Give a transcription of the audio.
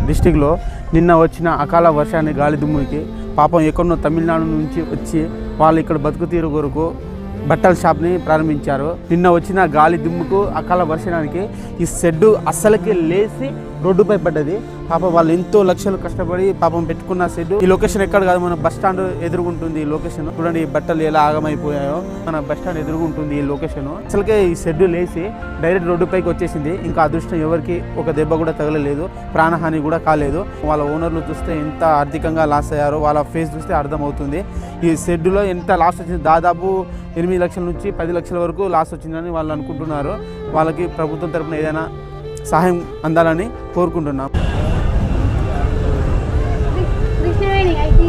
డిస్టిక్లో నిన్న వచ్చిన అకాల వర్షాన్ని గాలి దుమ్ముకి పాపం ఎక్కడో తమిళనాడు నుంచి వచ్చి వాళ్ళు ఇక్కడ బతుకు తీరు కొరకు బట్టల షాప్ని ప్రారంభించారు. నిన్న వచ్చిన గాలి దుమ్ముకు అకాల వర్షానికి ఈ షెడ్డు అస్సలకి లేచి రోడ్డుపై పడ్డది. పాపం వాళ్ళు ఎంతో లక్షలు కష్టపడి పాపం పెట్టుకున్న షెడ్. ఈ లొకేషన్ ఎక్కడ కాదు, మన బస్ స్టాండ్ ఎదురుగుంటుంది ఈ లొకేషన్. చూడండి ఈ బట్టలు ఎలా ఆగమైపోయాయో, మన బస్ స్టాండ్ ఎదురుగుంటుంది ఈ లొకేషన్. అసలుకే ఈ షెడ్ లేచి డైరెక్ట్ రోడ్డుపైకి వచ్చేసింది. ఇంకా అదృష్టం ఎవరికి ఒక దెబ్బ కూడా తగలలేదు, ప్రాణహాని కూడా కాలేదు. వాళ్ళ ఓనర్లు చూస్తే ఎంత ఆర్థికంగా లాస్ అయ్యారో వాళ్ళ ఫేస్ చూస్తే అర్థమవుతుంది. ఈ షెడ్లో ఎంత లాస్ వచ్చింది, దాదాపు 8 లక్షల నుంచి 10 లక్షల వరకు లాస్ వచ్చిందని వాళ్ళు అనుకుంటున్నారు. వాళ్ళకి ప్రభుత్వం తరపున ఏదైనా సహాయం అందాలని కోరుకుంటున్నాం. కృష్ణవేణి అయితే